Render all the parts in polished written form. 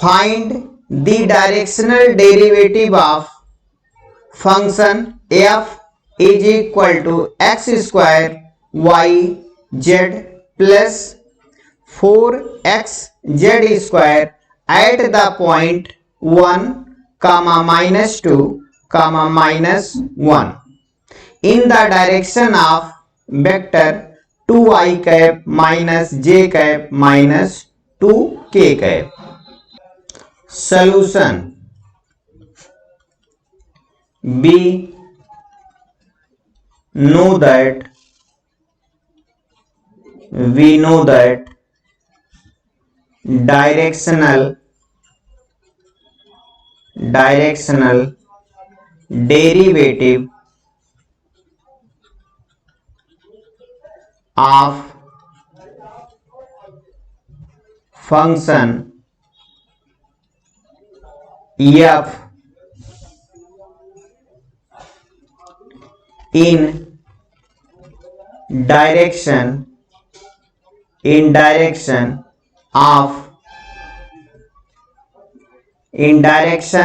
Find the directional derivative of function f is equal to x square y z plus 4xz square at the point 1, -2, -1 in the direction of vector 2i cap minus j cap minus 2k cap. Solution. We know that directional derivative of function f in direction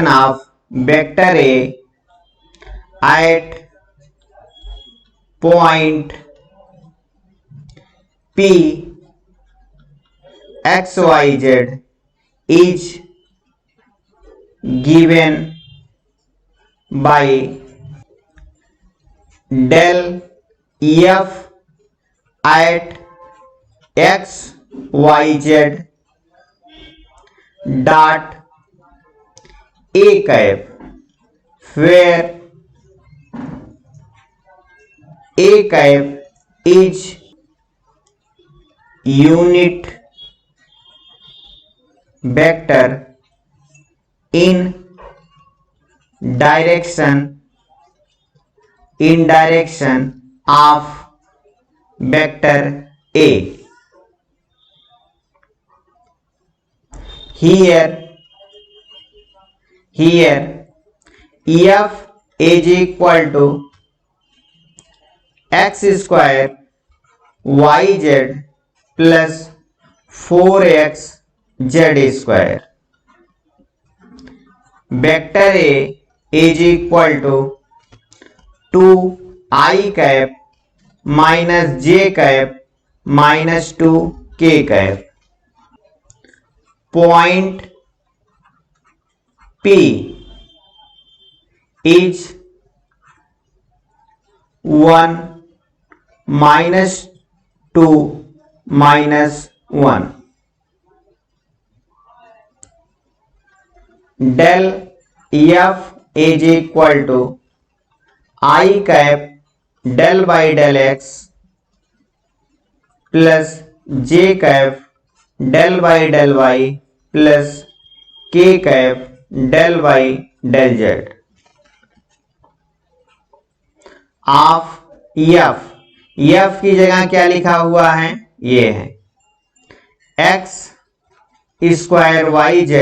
of vector A at point P xyz is given by del f at xyz dot a cap, where a cap is unit vector in direction of vector A. Here f is equal to x square yz plus 4xz square. Vector A is equal to 2i cap minus j cap minus 2k cap. Point P is 1, -2, -1. Del f is equal to I cap del by del x plus j cap del by del y plus k cap del by del z of f की जगह क्या लिखा हुआ है, ये है x square yz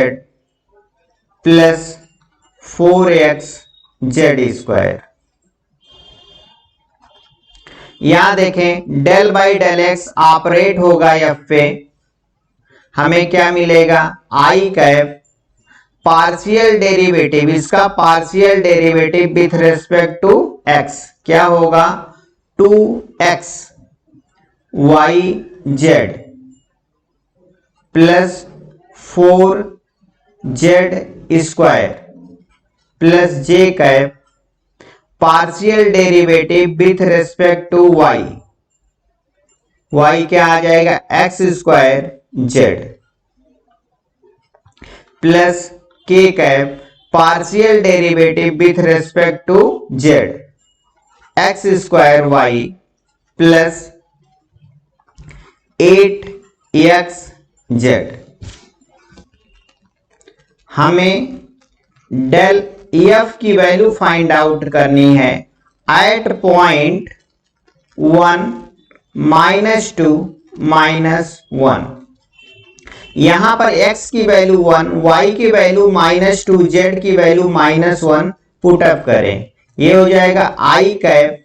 plus 4xz square. यहां देखें del by del x operate होगा एफ पे, हमें क्या मिलेगा आई कैप पार्शियल डेरिवेटिव, इसका partial derivative with respect to x क्या होगा 2x y z plus 4z square plus j cap partial derivative with respect to y, y क्या आ जाएगा x square z plus k cap partial derivative with respect to z x square y plus 8xz. हमें del F की value find out करनी है eight point 1 -2 -1. यहां पर x की वैल्यू 1, y की वैल्यू -2, z की वैल्यू -1 पुटअप करें, ये हो जाएगा आई कैप.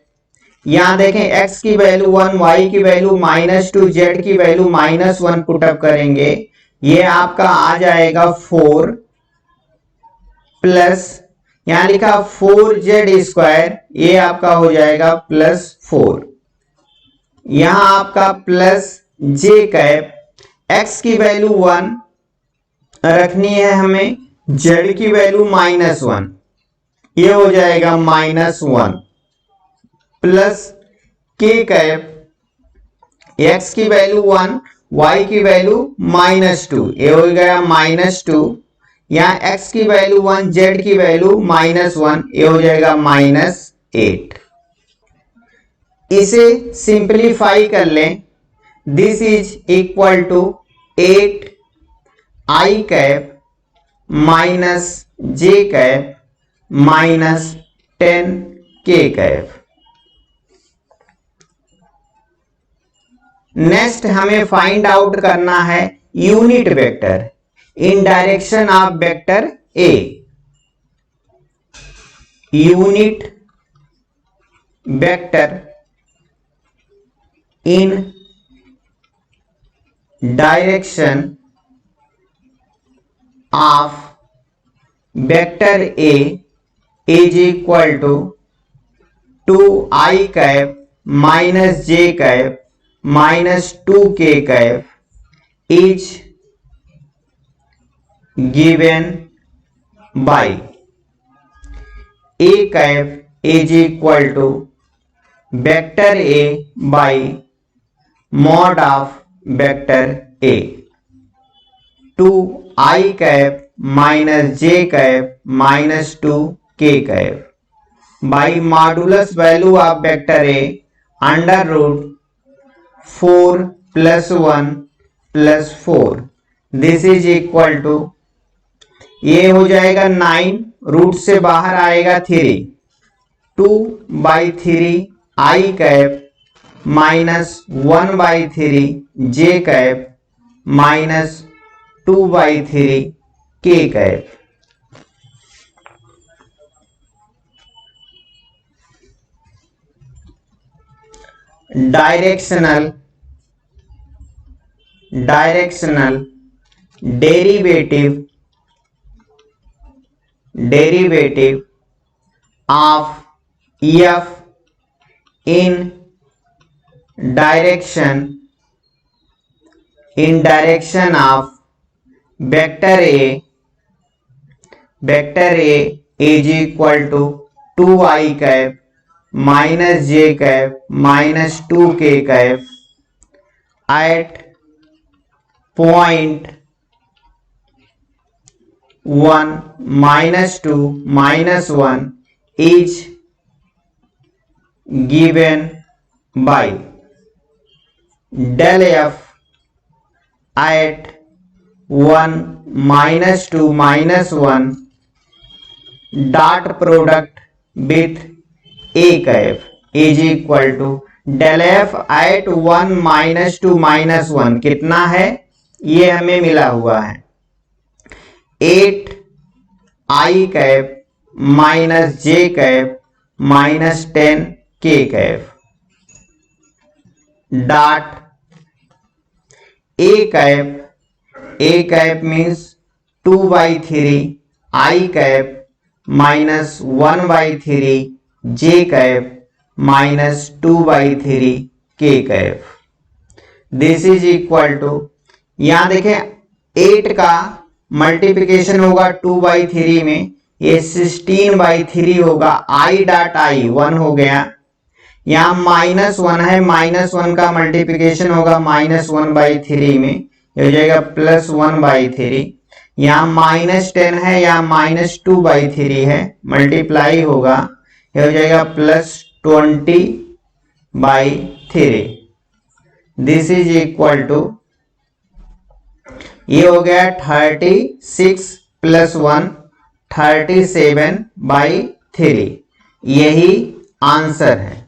यहां देखें x की वैल्यू 1, y की वैल्यू -2, z की वैल्यू -1 पुटअप करेंगे ये आपका आ जाएगा 4 प्लस यहां लिखा 4z², ये आपका हो जाएगा +4। यहां आपका प्लस जे कैप, x की वैल्यू 1 रखनी है हमें, z की वैल्यू -1, ये हो जाएगा -1 प्लस k कैप, x की वैल्यू 1, y की वैल्यू -2, ये हो गया -2। यहाँ x की वैल्यू 1, z की वैल्यू -1, ये हो जाएगा -8। इसे सिंप्लीफाई कर लें। This is equal to 8i cap minus j cap minus 10k cap. Next हमें फाइंड आउट करना है unit vector in direction of vector a. Unit vector in direction of vector a is equal to 2i cap minus j cap minus 2k cap is given by a cap is equal to vector a by mod of vector a। 2i cap minus j cap minus 2k cap by modulus value of vector a under root 4 + 1 + 4, this is equal to, ये हो जाएगा 9, root से बाहर आएगा 3, 2/3 i cap minus 1/3 j cap minus 2/3 k cap. Directional derivative of f in direction of vector a is equal to 2i cap minus j cap minus 2k cap at point 1 -2 -1 is given by del f at 1 -2 -1 dot product with a cap is equal to del f at 1 -2 -1 कितना है, ये हमें मिला हुआ है 8i cap minus j cap minus 10k cap dot a cap means 2/3 i cap minus 1/3 j cap minus 2/3 k cap. This is equal to, यहां देखें 8 का मल्टीप्लिकेशन होगा 2/3 में, ये 16/3 होगा, i डॉट i 1 हो गया। यहाँ -1 है, -1 का मल्टीप्लिकेशन होगा -1/3 में, ये हो जाएगा +1/3। यहाँ -10 है, यहाँ -2/3 है, मल्टीप्लाई होगा, ये हो जाएगा +20/3। दिस इज इक्वल टू, ये हो गया 36 + 1 37/3। यही आंसर है।